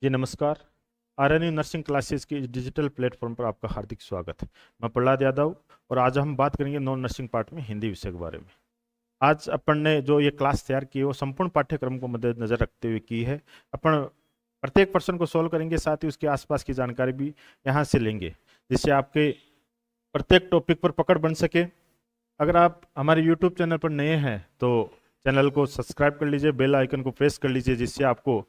जी नमस्कार। RNU nursing classes की digital platform पर आपका हार्दिक स्वागत है। मैं प्रहलाद यादव और आज हम बात करेंगे नॉन नर्सिंग पार्ट में हिंदी विषय के बारे में। आज अपन ने जो ये क्लास तैयार की है वो संपूर्ण पाठ्यक्रम को मद्देनजर रखते हुए की है। अपन प्रत्येक प्रश्न को सॉल्व करेंगे, साथ ही उसके आसपास की जानकारी भी यहाँ से लेंगे, जिससे आपके प्रत्येक टॉपिक पर पकड़ बन सके। अगर आप हमारे यूट्यूब चैनल पर नए हैं तो चैनल को सब्सक्राइब कर लीजिए, बेल आइकन को प्रेस कर लीजिए, जिससे आपको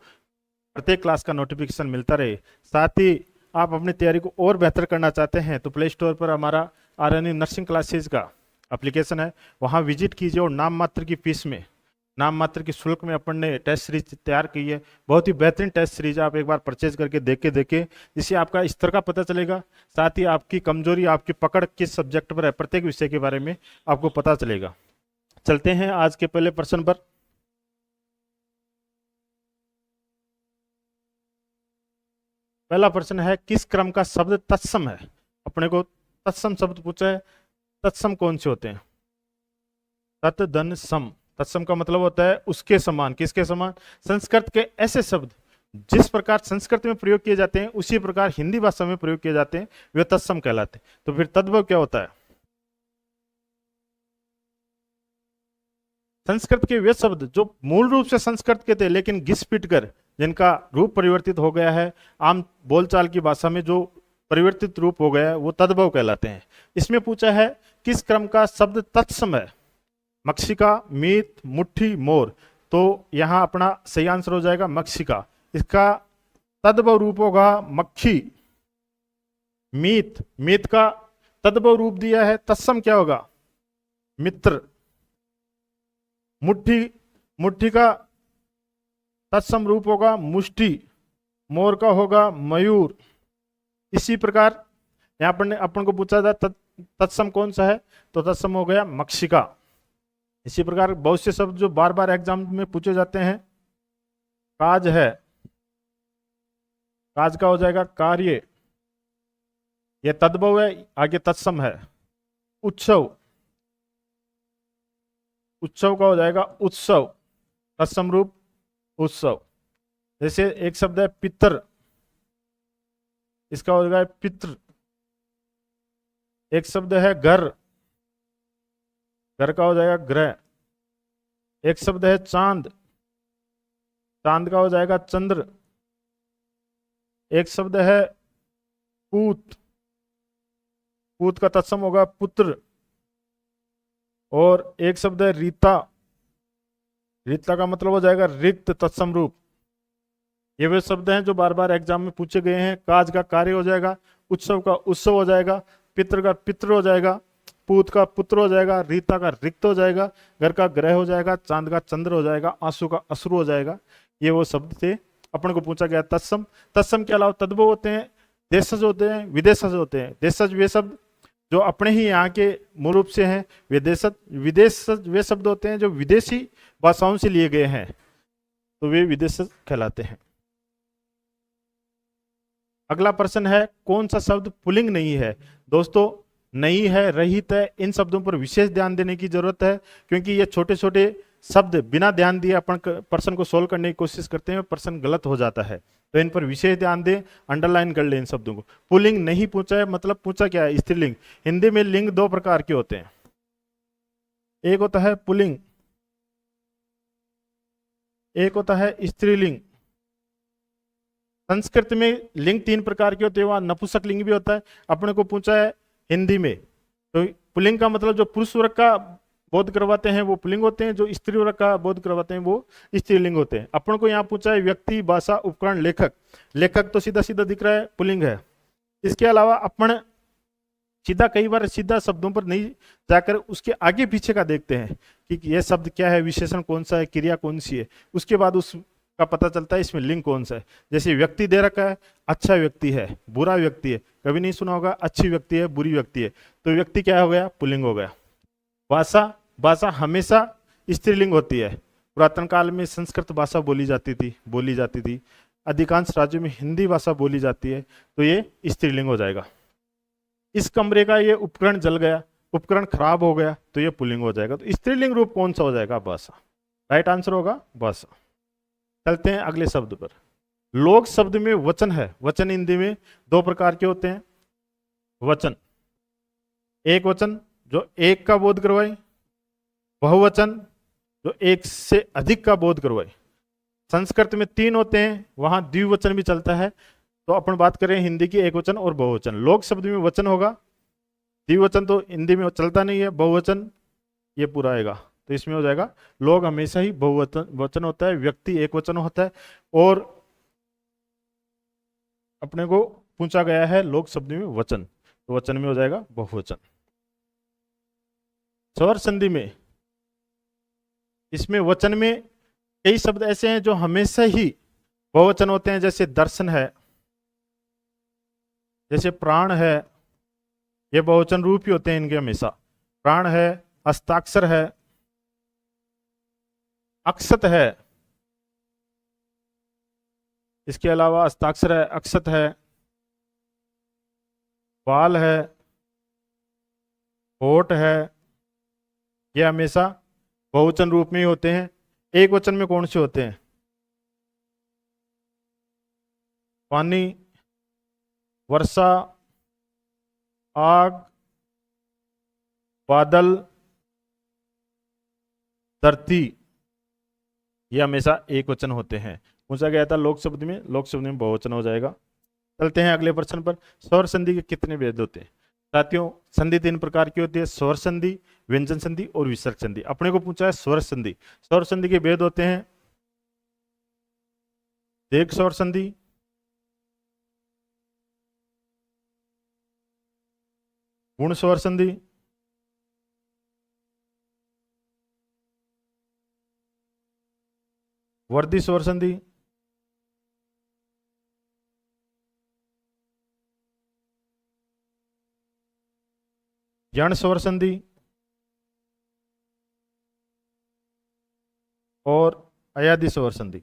प्रत्येक क्लास का नोटिफिकेशन मिलता रहे। साथ ही आप अपनी तैयारी को और बेहतर करना चाहते हैं तो प्ले स्टोर पर हमारा आरएनयू नर्सिंग क्लासेस का एप्लीकेशन है, वहाँ विजिट कीजिए और नाम मात्र की फीस में, नाम मात्र की शुल्क में अपन ने टेस्ट सीरीज तैयार की है। बहुत ही बेहतरीन टेस्ट सीरीज, आप एक बार परचेज करके देखें, जिससे आपका स्तर का पता चलेगा। साथ ही आपकी कमजोरी, आपकी पकड़ किस सब्जेक्ट पर है, प्रत्येक विषय के बारे में आपको पता चलेगा। चलते हैं आज के पहले प्रश्न पर। पहला प्रश्न है, किस क्रम का शब्द तत्सम है? अपने को तत्सम शब्द पूछा है। तत्सम कौन से होते हैं? तत् धन सम। तत्सम का मतलब होता है उसके समान। किसके समान? संस्कृत के ऐसे शब्द जिस प्रकार संस्कृत में प्रयोग किए जाते हैं उसी प्रकार हिंदी भाषा में प्रयोग किए जाते हैं, वे तत्सम कहलाते हैं। तो फिर तद्भव क्या होता है? संस्कृत के वे शब्द जो मूल रूप से संस्कृत के थे लेकिन घिस पिट कर जिनका रूप परिवर्तित हो गया है, आम बोलचाल की भाषा में जो परिवर्तित रूप हो गया है, वो तद्भव कहलाते हैं। इसमें पूछा है किस क्रम का शब्द तत्सम है? मक्षिका, मीत, मुट्ठी, मोर। तो यहां अपना सही आंसर हो जाएगा मक्षिका। इसका तद्भव रूप होगा मक्खी। मीत, मीत का तद्भव रूप दिया है, तत्सम क्या होगा? मित्र। मुट्ठी, मुट्ठी का तत्सम रूप होगा मुष्टि। मोर का होगा मयूर। इसी प्रकार यहां पर अपन को पूछा था तत्सम कौन सा है, तो तत्सम हो गया मक्षिका। इसी प्रकार बहुत से शब्द जो बार बार एग्जाम में पूछे जाते हैं, काज है, काज का हो जाएगा कार्य, यह तद्भव है, आगे तत्सम है। उत्सव, उत्सव का हो जाएगा उत्सव, तत्सम रूप उत्सव। जैसे एक शब्द है पितर, इसका हो जाएगा पितृ। एक शब्द है घर, घर का हो जाएगा ग्रह। एक शब्द है चांद, चांद का हो जाएगा चंद्र। एक शब्द है पूत, पूत का तत्सम होगा पुत्र। और एक शब्द है रीता, रीता का मतलब हो जाएगा रिक्त, तत्सम रूप। ये वे शब्द हैं जो बार बार एग्जाम में पूछे गए हैं। काज का कार्य हो जाएगा, उत्सव का उत्सव हो जाएगा, पितृ का पितृ हो जाएगा, पूत का पुत्र हो जाएगा, रीता का रिक्त हो जाएगा, घर का ग्रह हो जाएगा, चांद का चंद्र हो जाएगा, आंसू का अश्रु हो जाएगा। ये वो शब्द थे अपन को पूछा गया तत्सम। तत्सम के अलावा तद्भव होते हैं, देशज होते हैं, विदेशज होते हैं। देशज वे शब्द जो अपने ही यहाँ के मूल रूप से हैं, विदेशज विदेशज वे शब्द होते हैं जो विदेशी भाषाओं से लिए गए हैं, तो वे विदेशज कहलाते हैं। अगला प्रश्न है, कौन सा शब्द पुल्लिंग नहीं है? दोस्तों, नहीं है, रहित है, इन शब्दों पर विशेष ध्यान देने की जरूरत है, क्योंकि ये छोटे छोटे शब्द बिना ध्यान दिए अपन प्रश्न को सोल्व करने की कोशिश करते हैं, प्रश्न गलत हो जाता है। तो इन पर विशेष ध्यान दें, अंडरलाइन कर लें इन शब्दों को। पुल्लिंग नहीं पूछा है, मतलब पूछा क्या है? स्त्रीलिंग। हिंदी में लिंग दो प्रकार के होते हैं, एक होता है पुल्लिंग, एक होता है स्त्रीलिंग। संस्कृत में लिंग तीन प्रकार के होते हैं, वहां नपुंसक लिंग भी होता है। अपने को पूछा है हिंदी में, तो पुल्लिंग का मतलब जो पुरुष वर्ग का बोध करवाते हैं वो पुल्लिंग होते हैं, जो स्त्री वर्ग का बोध करवाते हैं वो स्त्रीलिंग होते हैं। अपन को यहाँ पूछा है व्यक्ति, भाषा, उपकरण, लेखक। लेखक तो सीधा सीधा दिख रहा है, पुल्लिंग है। इसके अलावा अपन सीधा, कई बार सीधा शब्दों पर नहीं जाकर उसके आगे पीछे का देखते हैं कि यह शब्द क्या है, विशेषण कौन सा है, क्रिया कौन सी है, उसके बाद उस का पता चलता है इसमें लिंग कौन सा है। जैसे व्यक्ति दे रखा है, अच्छा व्यक्ति है, बुरा व्यक्ति है, कभी नहीं सुना होगा अच्छी व्यक्ति है, बुरी व्यक्ति है, तो व्यक्ति क्या हो गया? पुल्लिंग हो गया। भाषा, भाषा हमेशा स्त्रीलिंग होती है। पुरातन काल में संस्कृत भाषा बोली जाती थी। अधिकांश राज्यों में हिंदी भाषा बोली जाती है, तो ये स्त्रीलिंग हो जाएगा। इस कमरे का ये उपकरण जल गया, उपकरण खराब हो गया, तो ये पुल्लिंग हो जाएगा। तो स्त्रीलिंग रूप कौन सा हो जाएगा? भाषा। राइट आंसर होगा भाषा। चलते हैं अगले शब्द पर, लोग शब्द में वचन है। वचन हिंदी में दो प्रकार के होते हैं। वचन, एक वचन जो एक का बोध करवाए, बहुवचन जो एक से अधिक का बोध करवाए। संस्कृत में तीन होते हैं, वहां द्विवचन भी चलता है। तो अपन बात करें हिंदी की, एक वचन और बहुवचन। लोग शब्द में वचन होगा, द्विवचन तो हिंदी में चलता नहीं है, बहुवचन ये पूरा आएगा। तो इसमें हो जाएगा लोग हमेशा ही बहुवचन वचन होता है, व्यक्ति एक वचन होता है। और अपने को पूछा गया है लोग शब्द में वचन, तो वचन में हो जाएगा बहुवचन। स्वर संधि में, इसमें वचन में कई शब्द ऐसे हैं जो हमेशा ही बहुवचन होते हैं, जैसे दर्शन है, जैसे प्राण है, ये बहुवचन रूप ही होते हैं इनके हमेशा। प्राण है, हस्ताक्षर है, अक्षत है, इसके अलावा हस्ताक्षर है, अक्षत है, बाल है, होठ है, ये हमेशा बहुवचन रूप में ही होते हैं। एक वचन में कौन से होते हैं? पानी, वर्षा, आग, बादल, धरती, ये हमेशा एक वचन होते हैं। पूछा गया था लोक शब्द में, लोक शब्द में बहुवचन हो जाएगा। चलते हैं अगले प्रश्न पर। स्वर संधि के कितने भेद होते हैं? साथियों, संधि तीन प्रकार की होती है, स्वर संधि, व्यंजन संधि और विसर्ग संधि। अपने को पूछा है स्वर संधि। स्वर संधि के भेद होते हैं दीर्घ स्वर संधि, गुण स्वर संधि, वर्धी स्वर संधि, यण स्वर संधि और अयादि स्वर संधि।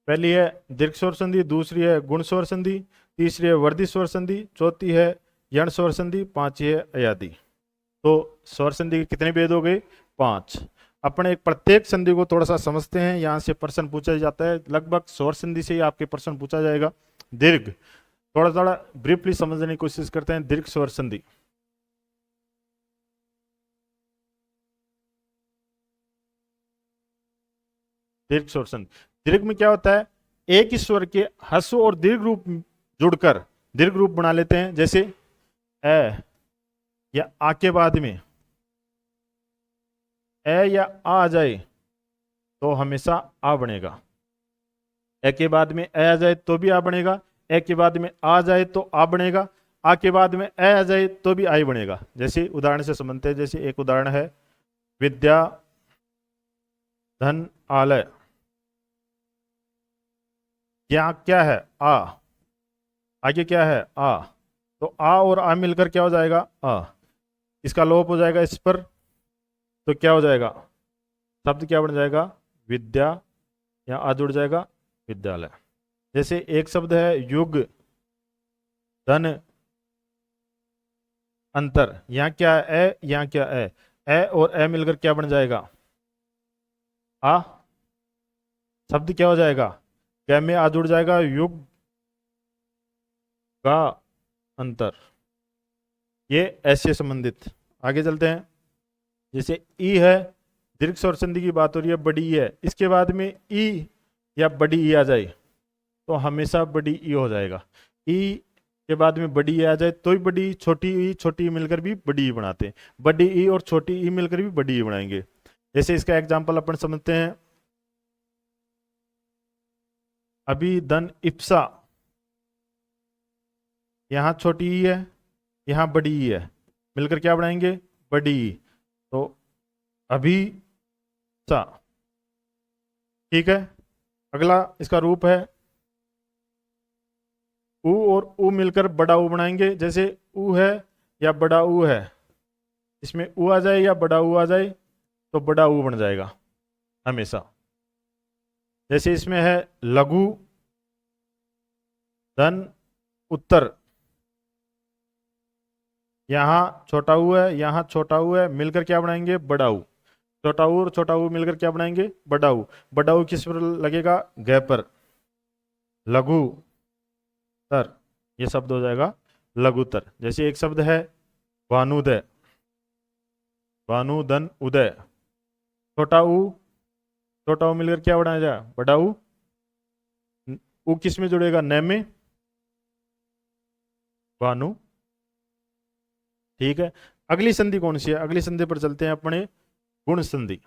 पहली है दीर्घ स्वर संधि, दूसरी है गुण स्वर संधि, तीसरी है वर्धी स्वर संधि, चौथी है यण स्वर संधि, पांचवी है अयादि। तो स्वर संधि के कितने भेद हो गए? 5। अपने एक प्रत्येक संधि को थोड़ा सा समझते हैं, यहां से प्रश्न पूछा जाता है, लगभग स्वर संधि से ही आपके प्रश्न पूछा जाएगा। दीर्घ, थोड़ा थोड़ा ब्रीफली समझने की कोशिश करते हैं। दीर्घ स्वर संधि, दीर्घ स्वर संधि, दीर्घ में क्या होता है? एक ही स्वर के ह्रस्व और दीर्घ रूप जुड़कर दीर्घ रूप बना लेते हैं। जैसे ए या आ के बाद में ए या आ जाए तो हमेशा आ बनेगा। ए के बाद में ए आ जाए तो भी आ बनेगा, ए के बाद में आ जाए तो आ बनेगा, आ के बाद में ए आ जाए तो भी आई बनेगा। जैसे उदाहरण से समझते हैं, जैसे एक उदाहरण है विद्या धन आलय। यहाँ क्या है? आ, आगे क्या है? आ, तो आ और आ मिलकर क्या हो जाएगा? आ। इसका लोप हो जाएगा इस पर, तो क्या हो जाएगा? शब्द क्या बन जाएगा? विद्या, या आ जुड़ जाएगा विद्यालय। जैसे एक शब्द है युग धन अंतर, यहाँ क्या है? ए, यहाँ क्या है? ए और ए मिलकर क्या बन जाएगा? आ। शब्द क्या हो जाएगा? क्या में आ जुड़ जाएगा युग का अंतर। ये ऐसे संबंधित। आगे चलते हैं। जैसे ई है, दीर्घ स्वर संधि की बात हो रही है, बड़ी ई है, इसके बाद में ई या बड़ी ई आ जाए तो हमेशा बड़ी ई हो जाएगा। ई के बाद में बड़ी ई आ जाए तो ही बड़ी, छोटी ई मिलकर भी बड़ी ई बनाते हैं। बड़ी ई और छोटी ई मिलकर भी बड़ी ई बनाएंगे। जैसे इसका एग्जाम्पल अपन समझते हैं, अभी धन इप्सा, यहाँ छोटी ई है, यहाँ बड़ी ई है, मिलकर क्या बनाएंगे? बड़ी ई। तो अभी सा, ठीक है। अगला इसका रूप है ऊ और ऊ मिलकर बड़ा ऊ बनाएंगे। जैसे ऊ है या बड़ा ऊ है, इसमें ऊ आ जाए या बड़ा ऊ आ जाए तो बड़ा ऊ बन जाएगा हमेशा। जैसे इसमें है लघु धन उत्तर, यहाँ छोटा ऊ है, यहाँ छोटा ऊ है, मिलकर क्या बनाएंगे? बड़ा ऊ। छोटा ऊ और छोटा ऊ मिलकर क्या बनाएंगे? बड़ा ऊ। बड़ा ऊ किस पर लगेगा? ग पर। लघु तर, ये शब्द हो जाएगा लघुतर। जैसे एक शब्द है भानुदय, भानुधन उदय। छोटा ऊ मिलकर क्या बनाया जाए? बड़ा ऊ। ऊ किस में जुड़ेगा? न में, भानु। ठीक है, अगली संधि कौन सी है? अगली संधि पर चलते हैं अपने, गुण संधि।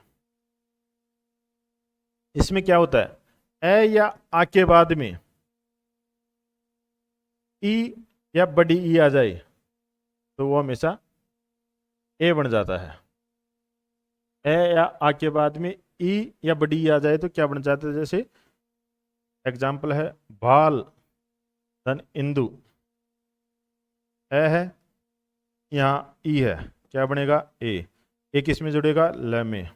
इसमें क्या होता है? ए या आ के बाद में ई या बड़ी ई आ जाए तो वो हमेशा ए बन जाता है। ए या आ के बाद में ई या बड़ी ई आ जाए तो क्या बन जाता है? जैसे एग्जाम्पल है भाल धन इंदु, ए है, यहाँ ई है, क्या बनेगा? ए किस में जुड़ेगा? ल में,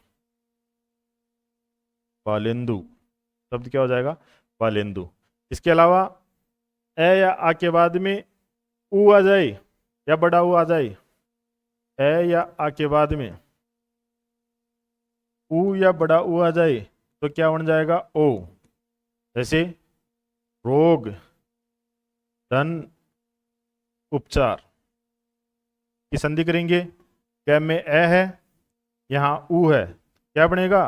बालेंदु। शब्द क्या हो जाएगा? बालेंदु। इसके अलावा ए या आ के बाद में ऊ आ जाए या बड़ा ऊ आ जाए, ए या आ के बाद में ऊ या बड़ा ऊ आ जाए तो क्या बन जाएगा? ओ। जैसे रोग धन उपचार की संधि करेंगे, क्या में ए है, यहाँ ऊ है, क्या बनेगा?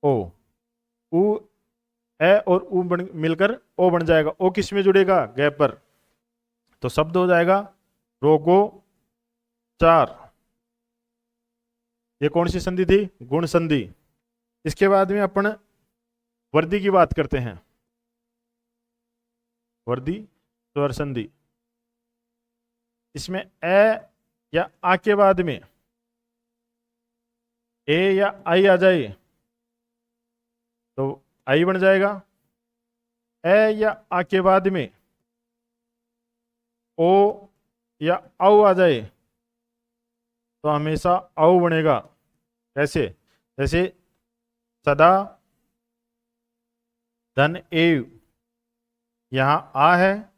ओ। ऊ, ए और ऊ मिलकर ओ बन जाएगा। ओ किस में जुड़ेगा? ग पर। तो शब्द हो जाएगा रोगोचार। ये कौन सी संधि थी? गुण संधि। इसके बाद में अपन वर्दी की बात करते हैं, वर्दी स्वर संधि। इसमें ए या आ के बाद में ए या आई आ जाए तो आई बन जाएगा। ए या आ के बाद में ओ या औ आ जाए तो हमेशा औ बनेगा। कैसे? जैसे सदा धन एव, यहाँ आ है,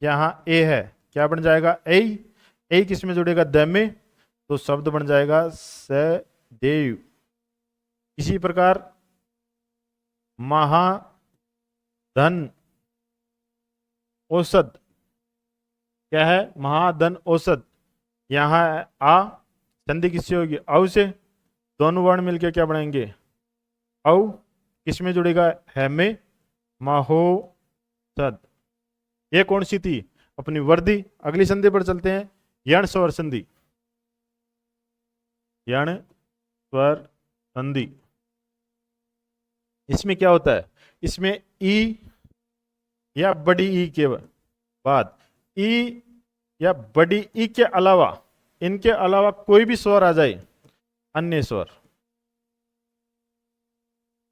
यहाँ ए है, क्या बन जाएगा? ए किस में जुड़ेगा? द में, तो शब्द बन जाएगा स देव। इसी प्रकार महाधन औसत, क्या है? महाधन औसत, यहाँ आ, संधि किससे होगी? औ से। दोनों वर्ण मिलकर क्या बनाएंगे? औ। किस में जुड़ेगा? है में, महोसद। ये कौन सी थी? अपनी वर्दी। अगली संधि पर चलते हैं, यण स्वर संधि। यण स्वर संधि, इसमें क्या होता है? इसमें ई या बड़ी ई के बाद, ई या बड़ी ई के अलावा, इनके अलावा कोई भी स्वर आ जाए, अन्य स्वर,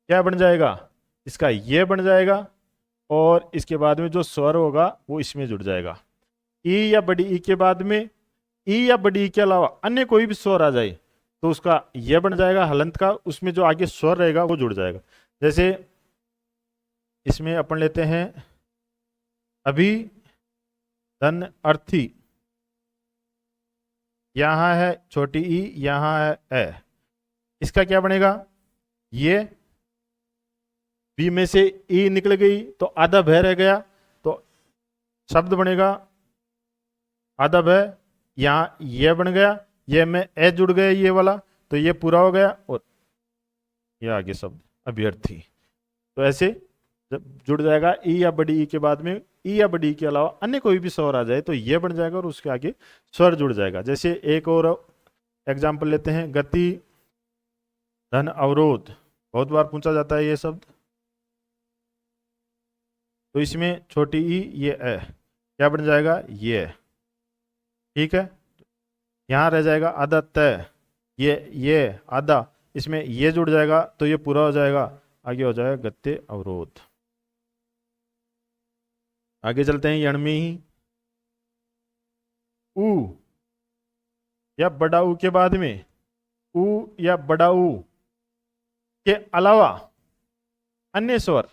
क्या बन जाएगा? इसका ये बन जाएगा और इसके बाद में जो स्वर होगा वो इसमें जुड़ जाएगा। ई या बड़ी ई के बाद में ई या बड़ी ई के अलावा अन्य कोई भी स्वर आ जाए तो उसका ये बन जाएगा हलंत का, उसमें जो आगे स्वर रहेगा वो जुड़ जाएगा। जैसे इसमें अपन लेते हैं अभी धन अर्थी, यहां है छोटी ई, यहां है ए, इसका क्या बनेगा? ये बी में से ई निकल गई तो आधा भय रह गया, तो शब्द बनेगा आधा भय। यहाँ ये बन गया, ये में ए जुड़ गया ये वाला, तो ये पूरा हो गया और ये आगे शब्द अभ्यर्थी। तो ऐसे जब जुड़ जाएगा ई या बड़ी ई के बाद में, ई या बड़ी ई के अलावा अन्य कोई भी स्वर आ जाए तो ये बन जाएगा और उसके आगे स्वर जुड़ जाएगा। जैसे एक और एग्जाम्पल लेते हैं, गति धन अवरोध, बहुत बार पूछा जाता है ये शब्द। तो इसमें छोटी ई, ये ए, क्या बन जाएगा? ये। ठीक है, यहाँ रह जाएगा आधा तय, ये आधा, इसमें ये जुड़ जाएगा तो ये पूरा हो जाएगा, आगे हो जाएगा गत्ते अवरोध। आगे चलते हैं, यण में ही ऊ या बड़ा ऊ के बाद में ऊ या बड़ा ऊ के अलावा अन्य स्वर,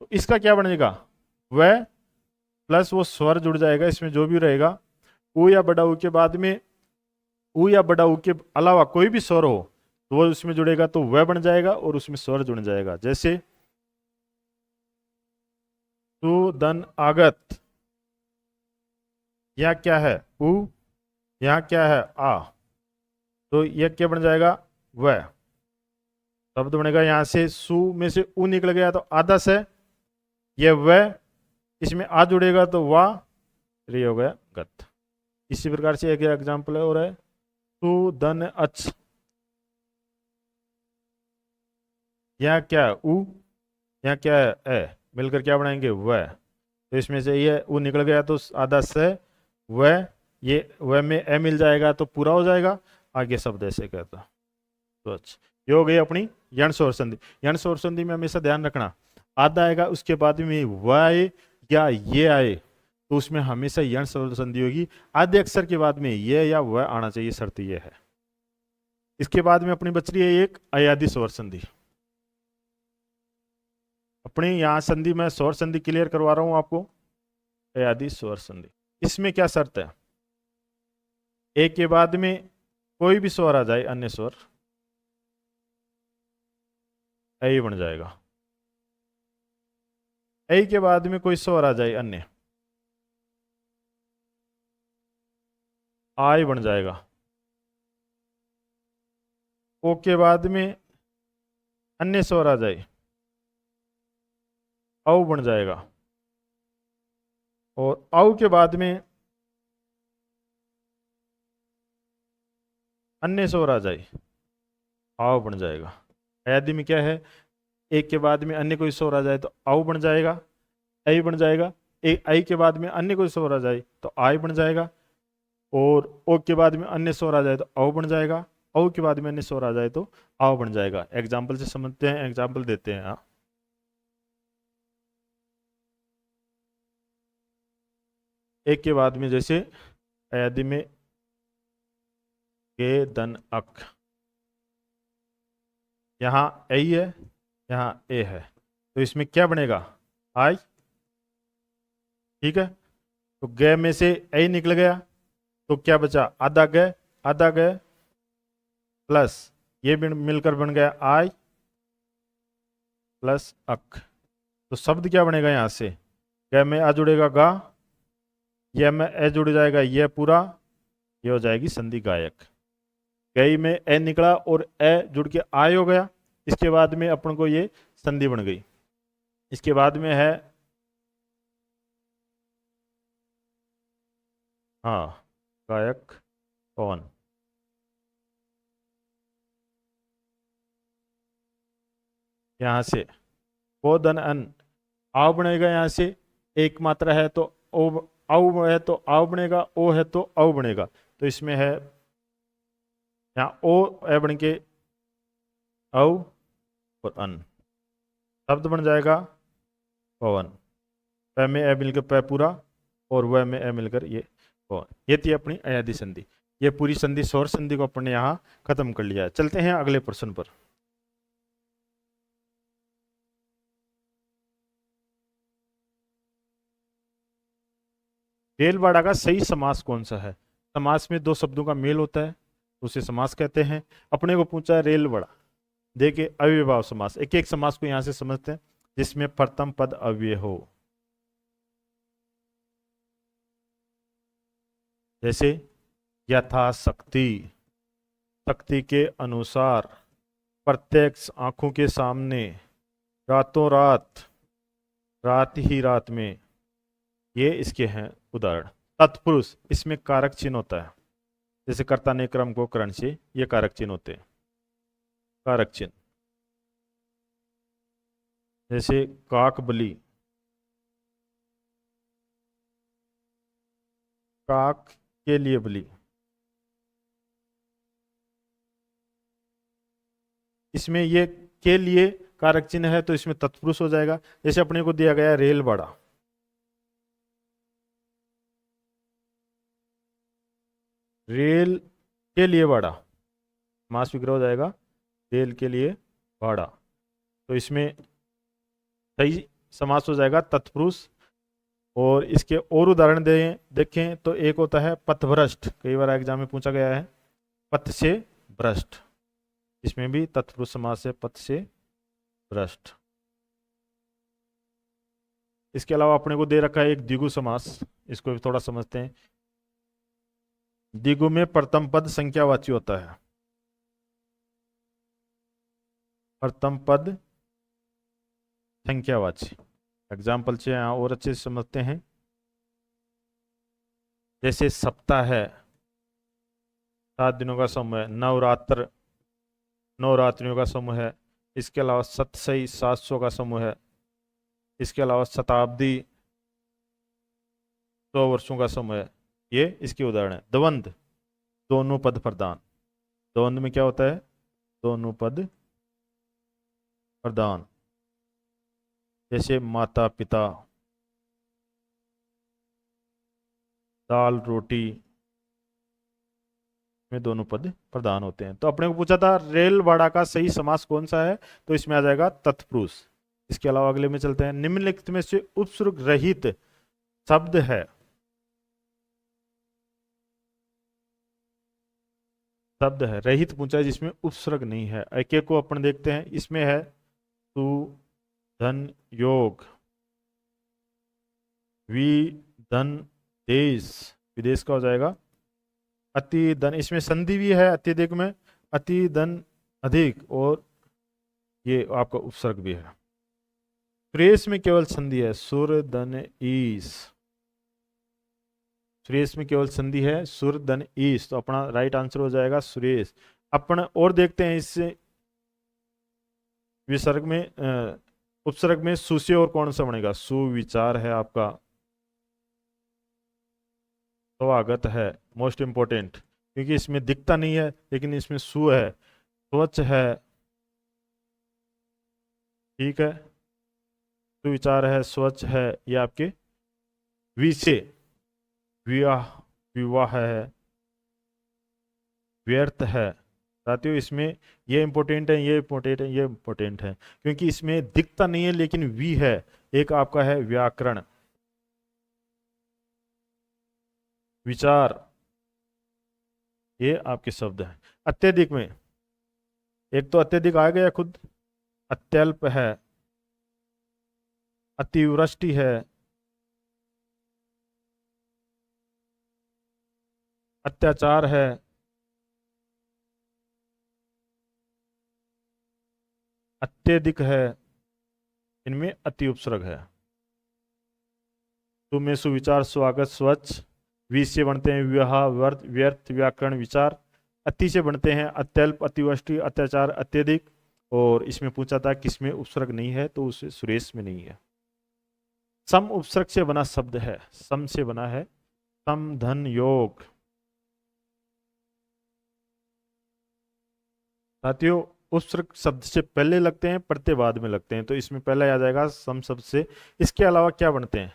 तो इसका क्या बनेगा? वह प्लस वो स्वर जुड़ जाएगा, इसमें जो भी रहेगा ऊ या बड़ा ऊ के बाद में ऊ या बड़ा ऊ के अलावा कोई भी स्वर हो तो वो उसमें जुड़ेगा तो वह बन जाएगा और उसमें स्वर जुड़ जाएगा। जैसे तू दन आगत, यह क्या है ऊ, यहाँ क्या है आ, तो यह क्या बन जाएगा वह शब्द बनेगा। यहां से सु में से ऊ निकल गया तो आधा से यह वह, इसमें आ जुड़ेगा तो वाह, ये हो गया गत। इसी प्रकार से एक एग्जाम्पल है और है तू दन अच, यहाँ क्या है ऊ, यहाँ क्या है ए, मिलकर क्या बनाएंगे वह। तो इसमें से ये ऊ निकल गया तो आधा से वह, ये वह में ए मिल जाएगा तो पूरा हो जाएगा, आगे शब्द ऐसे कहता। तो अच्छा, ये हो गई अपनी यण स्वर संधि। यण स्वर संधि में हमेशा ध्यान रखना आधा आएगा उसके बाद में वह आए या ये आए तो उसमें हमेशा यण स्वर संधि होगी। आधे अक्षर के बाद में ये या वह आना चाहिए, शर्त ये है। इसके बाद में अपनी बच रही है एक अयादि स्वर संधि। अपनी यहाँ संधि में स्वर संधि क्लियर करवा रहा हूं आपको, अयादि स्वर संधि। इसमें क्या शर्त है, एक के बाद में कोई भी स्वर आ जाए, अन्य स्वर ऐ बन जाएगा। ऐ के बाद में कोई स्वर आ जाए अन्य, आई बन जाएगा। ओ के बाद में अन्य स्वर आ जाए, औ बन जाएगा। और औ के बाद में अन्य स्वर आ जाए, आओ बन जाएगा। अयादि में क्या है, एक के बाद में अन्य कोई स्वर आ जाए तो औ बन जाएगा, ऐ बन जाएगा। एक आई के बाद में अन्य कोई स्वर आ जाए तो आई बन जाएगा, और ओ के बाद में अन्य स्वर आ जाए तो औ बन जाएगा, औ के बाद में अन्य स्वर आ जाए तो आओ बन जाएगा। एग्जाम्पल से समझते हैं, एग्जाम्पल देते हैं। एक के बाद में जैसे अयादि में के दन अक, यहाँ ए है यहाँ ए है तो इसमें क्या बनेगा आई, ठीक है। तो ग में से ए निकल गया तो क्या बचा आधा ग, आधा ग प्लस ये मिलकर बन गया आई प्लस अक। तो शब्द क्या बनेगा, यहां से ग में आ जुड़ेगा गा, यह में ए जुड़ जाएगा यह पूरा, ये हो जाएगी संधि गायक। गई में ए निकला और ए जुड़ के आय हो गया, इसके बाद में अपन को ये संधि बन गई। इसके बाद में है हाँ गायक कौन, यहां से वो धन अन आव बनेगा, यहां से एक मात्रा है तो ओ, औ है तो आव बनेगा, ओ है तो औ बनेगा। तो इसमें है यहाँ ओ ए बन के औ और अन, शब्द बन जाएगा पवन। प में ए मिलकर प पूरा और वह में ए मिलकर ये पवन। ये थी अपनी अयादि संधि। ये पूरी संधि स्वर संधि को अपन ने यहाँ खत्म कर लिया है। चलते हैं अगले प्रश्न पर। रेलवाड़ा का सही समास कौन सा है। समास में दो शब्दों का मेल होता है तो उसे समास कहते हैं। अपने को पूछा है रेलवाड़ा, देखिए अव्ययभाव समास, एक एक समास को यहां से समझते हैं जिसमें प्रथम पद अव्यय हो। जैसे यथाशक्ति, शक्ति के अनुसार, प्रत्यक्ष आंखों के सामने, रातों रात, रात ही रात में, ये इसके हैं उदाहरण। तत्पुरुष, इसमें कारक चिन्ह होता है, जैसे कर्ता ने क्रम को करण से, ये कारक चिन्ह होते हैं। कारक चिन्ह जैसे काक बलि, काक के लिए बलि, इसमें ये के लिए कारक चिन्ह है तो इसमें तत्पुरुष हो जाएगा। जैसे अपने को दिया गया रेलवाड़ा, रेल के लिए वाड़ा, मास विग्रह हो जाएगा रेल के लिए वाड़ा। तो इसमें सही समास हो जाएगा तत्पुरुष और इसके और उदाहरण देखें तो एक होता है पथभ्रष्ट, कई बार एग्जाम में पूछा गया है, पथ से भ्रष्ट, इसमें भी तत्पुरुष समास है, पथ से भ्रष्ट। इसके अलावा अपने को दे रखा है एक द्विगु समास, इसको भी थोड़ा समझते हैं। द्विगु में प्रथम पद संख्यावाची होता है, प्रथम पद संख्यावाची। एग्जाम्पल से यहाँ और अच्छे से समझते हैं। जैसे सप्ताह है 7 दिनों का समूह है, नवरात्र नवरात्रियों का समूह है, इसके अलावा सतसई 700 का समूह है, इसके अलावा शताब्दी 100 वर्षों का समूह है। ये इसके उदाहरण है। द्वंद्व, दोनों पद प्रधान। द्वंद्व में क्या होता है? दोनों पद प्रधान। जैसे माता पिता, दाल रोटी में दोनों पद प्रधान होते हैं। तो अपने को पूछा था रेलवाड़ा का सही समास कौन सा है, तो इसमें आ जाएगा तत्पुरुष। इसके अलावा अगले में चलते हैं। निम्नलिखित में से उपसर्ग रहित शब्द है, शब्द है रहित पूछा है जिसमें उपसर्ग नहीं है। एक एक को अपन देखते हैं। इसमें है सु धन योग, वि धन देश, विदेश का हो जाएगा अति धन। इसमें संधि भी है अत्यधिक में, अति धन अधिक, और ये आपका उपसर्ग भी है। सुरेश में केवल संधि है, सुर धन ईस। सुरेश में केवल संधि है, सुर धन ईस, तो अपना राइट आंसर हो जाएगा सुरेश। अपन और देखते हैं इस विसर्ग में उपसर्ग में सु से और कौन सा बनेगा? सुविचार है आपका, स्वागत है, मोस्ट इंपोर्टेंट, क्योंकि इसमें दिखता नहीं है लेकिन इसमें सु है। स्वच्छ है, ठीक है, सुविचार है, स्वच्छ है, ये आपके वि से विवाह, विवाह है, व्यर्थ है। साथियों इसमें ये इंपॉर्टेंट है, ये इंपॉर्टेंट है, ये इंपॉर्टेंट है, क्योंकि इसमें दिखता नहीं है लेकिन वी है। एक आपका है व्याकरण, विचार, ये आपके शब्द हैं। अत्यधिक में एक तो अत्यधिक आ गया खुद, अत्यल्प है, अतिवृष्टि है, अत्याचार है, अत्यधिक है, इनमें अति उपसर्ग है। तो में सुविचार, स्वागत, स्वच्छ। वी से बनते हैं विवाह, व्यर्थ, व्यर्थ, व्याकरण, विचार। अति से बनते हैं अत्यल्प, अतिवृष्टि, अत्याचार, अत्यधिक। और इसमें पूछा था किसमें उपसर्ग नहीं है, तो उसे सुरेश में नहीं है। सम उपसर्ग से बना शब्द है, सम से बना है, सम धन योग। साथियों उपसर्ग शब्द से पहले लगते हैं, प्रत्यय बाद में लगते हैं, तो इसमें पहले आ जाएगा सम शब्द से। इसके अलावा क्या बनते हैं?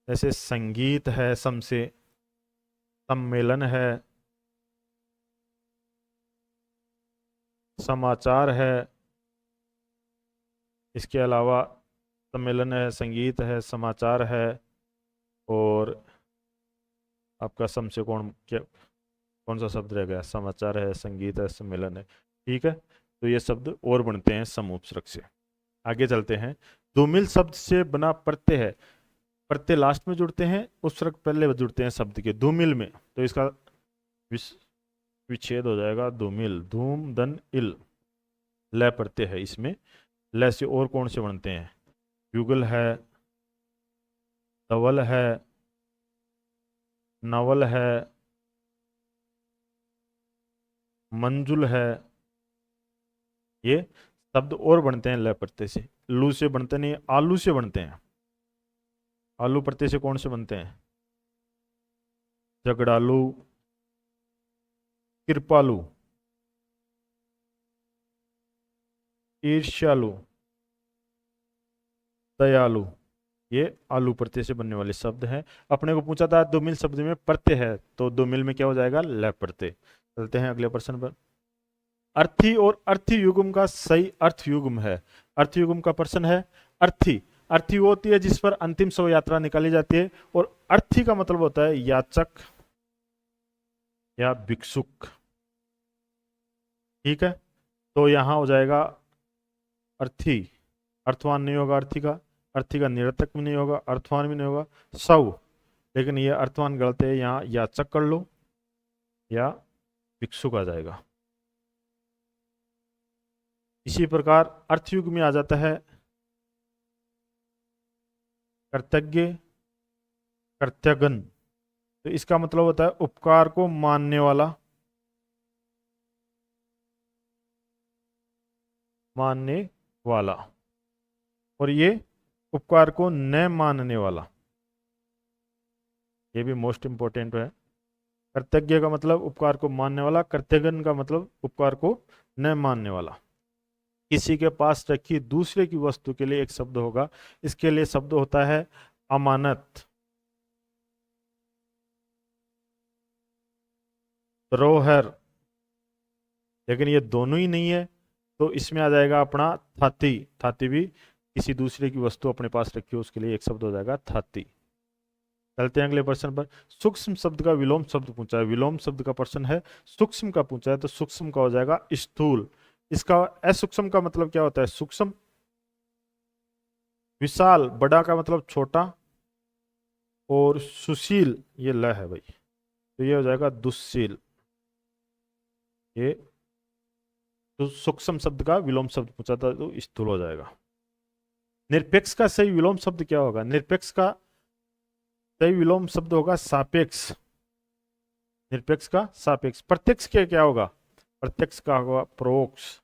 जैसे संगीत है सम से, सम्मेलन है, समाचार है, इसके अलावा सम्मेलन है, संगीत है, समाचार है, और आपका सम से कौन सा शब्द रह गया? समाचार है, संगीत है, सम्मेलन है, ठीक है। तो ये शब्द और बनते हैं सम उपसर्ग से। आगे चलते हैं। दुमिल शब्द से बना प्रत्यय है, प्रत्यय लास्ट में जुड़ते हैं, उपसर्ग पहले जुड़ते हैं शब्द के। दुमिल में तो इसका विच्छेद हो जाएगा, दुमिल, धूम धन इल, ल प्रत्यय है इसमें। ल से और कौन से बनते हैं? युगल है, धवल है, नवल है, मंजुल है, ये शब्द और बनते हैं ल प्रत्यय से। लू से बनते नहीं, आलू से बनते हैं। आलू प्रत्यय से कौन से बनते हैं? झगड़ालू, कृपालु, ईर्ष्यालु, दयालु, ये आलू प्रत्यय से बनने वाले शब्द हैं। अपने को पूछा था दुमिल शब्द में प्रत्यय है, तो दुमिल में क्या हो जाएगा? ल प्रत्यय। चलते हैं अगले प्रश्न पर। अर्थी और अर्थी युग्म का सही अर्थ युग्म है। अर्थ युग्म का प्रश्न है। अर्थी, अर्थी वो होती है जिस पर अंतिम शव यात्रा निकाली जाती है, और अर्थी का मतलब होता है याचक या भिक्षुक। ठीक है, तो यहां हो जाएगा अर्थी, अर्थवान नहीं होगा अर्थी का, अर्थी का निरर्थक भी नहीं होगा, अर्थवान भी नहीं होगा, शव, लेकिन ये अर्थवान गलत है, यहाँ याचक कर लो या भिक्षुक आ जाएगा। इसी प्रकार अर्थयुग में आ जाता है कर्तज्ञ, कर्तज्ञन, तो इसका मतलब होता है उपकार को मानने वाला, मानने वाला, और ये उपकार को न मानने वाला, ये भी मोस्ट इंपॉर्टेंट है। कर्तज्ञ का मतलब उपकार को मानने वाला, कर्तज्ञन का मतलब उपकार को न मानने वाला। किसी के पास रखी दूसरे की वस्तु के लिए एक शब्द होगा, इसके लिए शब्द होता है अमानत, धरोहर, लेकिन ये दोनों ही नहीं है, तो इसमें आ जाएगा अपना थाती। थाती भी किसी दूसरे की वस्तु अपने पास रखी हो उसके लिए एक शब्द हो जाएगा थाती। चलते हैं अगले प्रश्न पर। सूक्ष्म शब्द का विलोम शब्द पूछा है, विलोम शब्द का प्रश्न है, सूक्ष्म का पूछा है, तो सूक्ष्म का हो जाएगा स्थूल। इसका असूक्ष्म का मतलब क्या होता है? सूक्ष्म, विशाल, बड़ा का मतलब छोटा, और सुशील ये ल है भाई, तो ये हो जाएगा दुस्शील। ये तो सूक्ष्म शब्द का विलोम शब्द पूछा था, तो स्थूल हो जाएगा। निरपेक्ष का सही विलोम शब्द क्या होगा? निरपेक्ष का सही विलोम शब्द होगा सापेक्ष, निरपेक्ष का सापेक्ष। प्रत्यक्ष के क्या होगा? प्रत्यक्ष का होगा प्रोक्ष,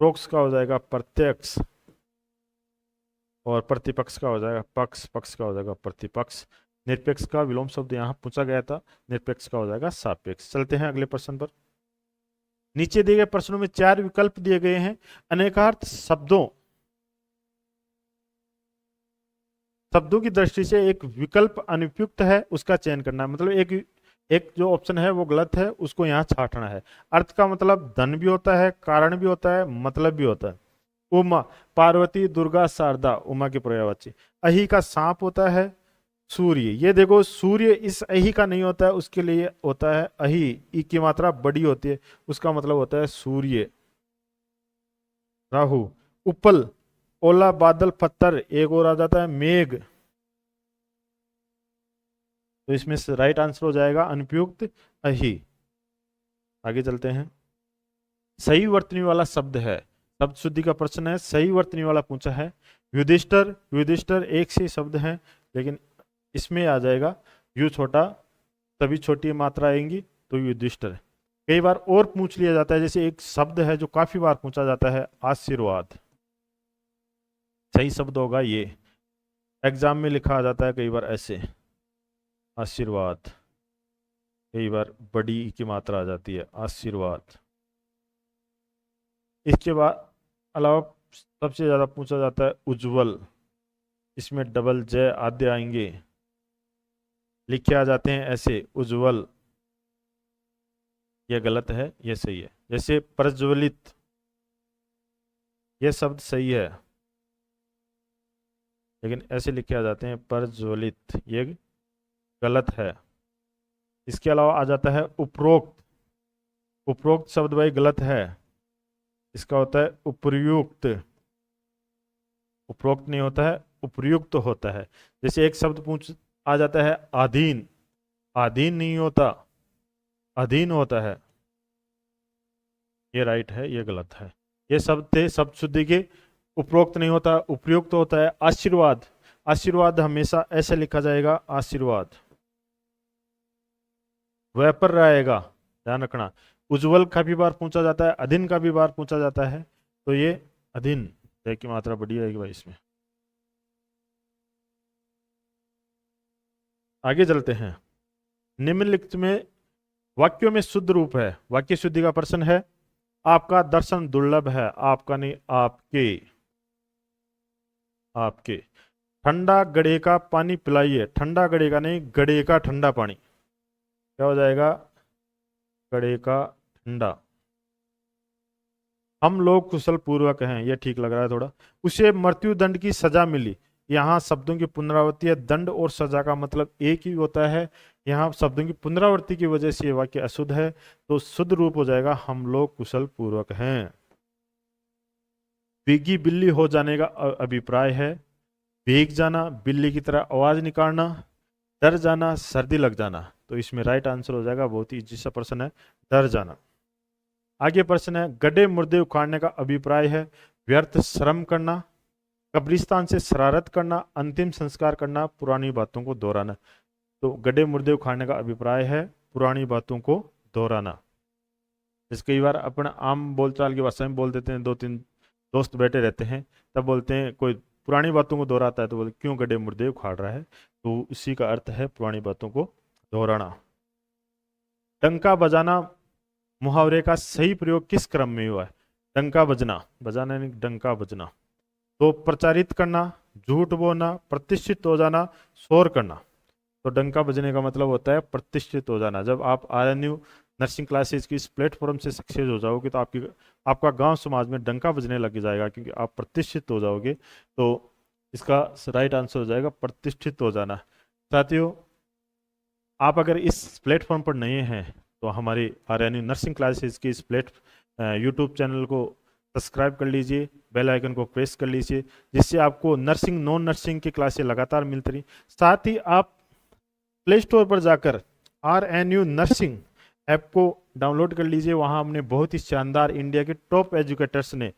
प्रोक्ष का हो जाएगा प्रत्यक्ष, और प्रतिपक्ष का हो जाएगा पक्ष, पक्ष का हो जाएगा प्रतिपक्ष। निरपेक्ष का विलोम शब्द यहाँ पूछा गया था, निरपेक्ष का हो जाएगा सापेक्ष। चलते हैं अगले प्रश्न पर। नीचे दिए गए प्रश्नों में 4 विकल्प दिए गए हैं। अनेकार्थ शब्दों की दृष्टि से एक विकल्प अनुपयुक्त है, उसका चयन करना है। मतलब एक जो ऑप्शन है वो गलत है, उसको यहाँ छांटना है। अर्थ का मतलब धन भी होता है, कारण भी होता है, मतलब भी होता है। उमा, पार्वती, दुर्गा, शारदा, उमा की पर्यायवाची। अहि का सांप होता है, सूर्य, ये देखो सूर्य इस अहि का नहीं होता है, उसके लिए होता है अहि, ई की मात्रा बड़ी होती है, उसका मतलब होता है सूर्य। राहु, उपल, ओला, बादल, पत्थर, एक और आ जाता है मेघ, तो इसमें से राइट आंसर हो जाएगा अनुपयुक्त अहि। आगे चलते हैं। सही वर्तनी वाला शब्द है, शब्द शुद्धि का प्रश्न है, सही वर्तनी वाला पूछा है। युधिष्ठर, युधिष्ठर एक से शब्द है, लेकिन इसमें आ जाएगा यू छोटा, तभी छोटी मात्रा आएंगी तो युधिष्ठिर। कई बार और पूछ लिया जाता है, जैसे एक शब्द है जो काफी बार पूछा जाता है, आशीर्वाद, सही शब्द होगा ये, एग्जाम में लिखा आ जाता है कई बार ऐसे आशीर्वाद, कई बार बड़ी की मात्रा आ जाती है आशीर्वाद। इसके बाद अलावा सबसे ज्यादा पूछा जाता है उज्जवल, इसमें डबल जय आद्य आएंगे, लिखे आ जाते हैं ऐसे उज्जवल, यह गलत है, यह सही है। जैसे प्रज्वलित, यह शब्द सही है, लेकिन ऐसे लिखे आ जाते हैं प्रज्वलित, ये गलत है। इसके अलावा आ जाता है उपरोक्त, उपरोक्त शब्द भाई गलत है, इसका होता है उपर्युक्त, उपरोक्त नहीं होता है, उपर्युक्त होता है। जैसे एक शब्द पूछ आ जाता है अधीन, अधीन नहीं होता, अधीन होता है, ये राइट है, ये गलत है। ये शब्द थे शब्द शुद्धि के, उपरोक्त नहीं होता, उपयुक्त होता है। आशीर्वाद, आशीर्वाद हमेशा ऐसे लिखा जाएगा आशीर्वाद, व्यापर रहेगा, ध्यान रखना। उज्जवल का भी बार पूछा जाता है, अधीन का भी बार पूछा जाता है, तो ये अधीन जय की मात्रा बड़ी आएगी भाई इसमें। आगे चलते हैं। निम्नलिखित में वाक्यों में शुद्ध रूप है, वाक्य शुद्धि का प्रश्न है। आपका दर्शन दुर्लभ है, आपका नहीं आपके, आपके। ठंडा गड़े का पानी पिलाइए, ठंडा गड़े का नहीं, गड़े का ठंडा पानी, क्या हो जाएगा? गड़े का ठंडा। हम लोग कुशल पूर्वक हैं, यह ठीक लग रहा है थोड़ा। उसे मृत्यु दंड की सजा मिली, यहाँ शब्दों की पुनरावृत्ति है। दंड और सजा का मतलब एक ही होता है। यहाँ शब्दों की पुनरावृत्ति की वजह से ये वाक्य अशुद्ध है, तो शुद्ध रूप हो जाएगा हम लोग कुशल पूर्वक हैं। भीगी बिल्ली हो जाने का अभिप्राय है भीग जाना, बिल्ली की तरह आवाज निकालना, डर जाना, सर्दी लग जाना। तो इसमें राइट आंसर हो जाएगा, बहुत ही इजी सा प्रश्न है, डर जाना। आगे प्रश्न है गड्ढे मुर्दे उखाड़ने का अभिप्राय है व्यर्थ श्रम करना, कब्रिस्तान से शरारत करना, अंतिम संस्कार करना, पुरानी बातों को दोहराना। तो गड्ढे मुर्दे उखाड़ने का अभिप्राय है पुरानी बातों को दोहराना। जैसे कई बार अपन आम बोलचाल की भाषा में बोल देते हैं, दो तीन दोस्त बैठे रहते हैं, तब बोलते हैं कोई पुरानी बातों को दोहराता है तो बोलते क्यों गड्ढे मुर्दे उखाड़ रहा है, तो इसी का अर्थ है पुरानी बातों को दोहराना। डंका बजाना मुहावरे का सही प्रयोग किस क्रम में हुआ है? डंका बजना, बजाना यानी डंका बजना। तो प्रचारित करना, झूठ बोलना, प्रतिष्ठित हो जाना, शोर करना। तो डंका बजने का मतलब होता है प्रतिष्ठित हो जाना। जब आप आरएनयू नर्सिंग क्लासेस की इस प्लेटफॉर्म से सक्सेस हो जाओगे तो आपका गांव समाज में डंका बजने लग जाएगा, क्योंकि आप प्रतिष्ठित हो जाओगे। तो इसका राइट आंसर हो जाएगा प्रतिष्ठित हो जाना। साथियों, आप अगर इस प्लेटफॉर्म पर नए हैं तो हमारी आरएनयू नर्सिंग क्लासेस की इस यूट्यूब चैनल को सब्सक्राइब कर लीजिए, बेल आइकन को प्रेस कर लीजिए, जिससे आपको नर्सिंग नॉन नर्सिंग की क्लासें लगातार मिलती रही। साथ ही आप प्ले स्टोर पर जाकर आरएनयू नर्सिंग ऐप को डाउनलोड कर लीजिए। वहाँ हमने बहुत ही शानदार इंडिया के टॉप एजुकेटर्स ने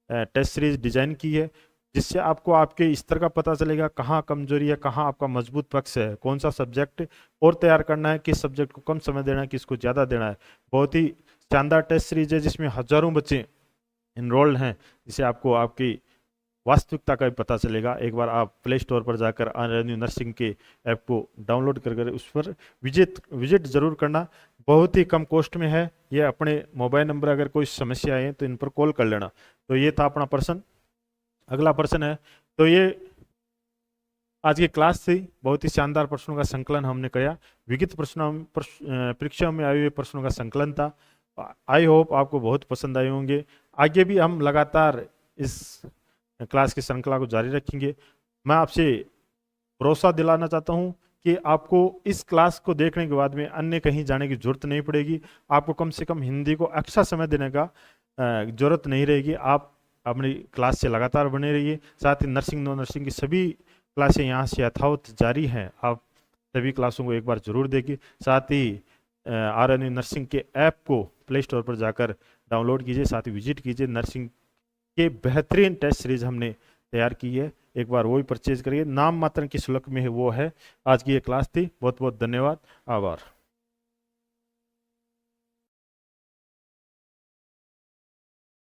टेस्ट सीरीज डिजाइन की है, जिससे आपको आपके स्तर का पता चलेगा, कहाँ कमजोरी है, कहाँ आपका मजबूत पक्ष है, कौन सा सब्जेक्ट और तैयार करना है, किस सब्जेक्ट को कम समय देना है, किसको ज़्यादा देना है। बहुत ही शानदार टेस्ट सीरीज है जिसमें हजारों बच्चे इनरोल्ड हैं, जिससे आपको आपकी वास्तविकता का भी पता चलेगा। एक बार आप प्ले स्टोर पर जाकर आरएनयू नर्सिंग के ऐप को डाउनलोड कर उस पर विजिट जरूर करना। बहुत ही कम कॉस्ट में है ये। अपने मोबाइल नंबर अगर कोई समस्या है तो इन पर कॉल कर लेना। तो ये था अपना प्रश्न। अगला प्रश्न है, तो ये आज की क्लास थी, बहुत ही शानदार प्रश्नों का संकलन हमने किया। विगित परीक्षा में आए हुए प्रश्नों का संकलन था। आई होप आपको बहुत पसंद आए होंगे। आगे भी हम लगातार इस क्लास की श्रृंखला को जारी रखेंगे। मैं आपसे भरोसा दिलाना चाहता हूं कि आपको इस क्लास को देखने के बाद में अन्य कहीं जाने की जरूरत नहीं पड़ेगी। आपको कम से कम हिंदी को अच्छा समय देने का जरूरत नहीं रहेगी। आप अपनी क्लास से लगातार बने रहिए। साथ ही नर्सिंग नॉन नर्सिंग की सभी क्लासें यहाँ से यथावत जारी हैं। आप सभी क्लासों को एक बार जरूर देखिए। साथ ही आरएनयू नर्सिंग के ऐप को प्ले स्टोर पर जाकर डाउनलोड कीजिए, साथ ही विजिट कीजिए। नर्सिंग के बेहतरीन टेस्ट सीरीज हमने तैयार की है, एक बार वो भी परचेज करिए। नाम मात्र की शुल्क में है वो है। आज की ये क्लास थी। बहुत बहुत धन्यवाद, आभार।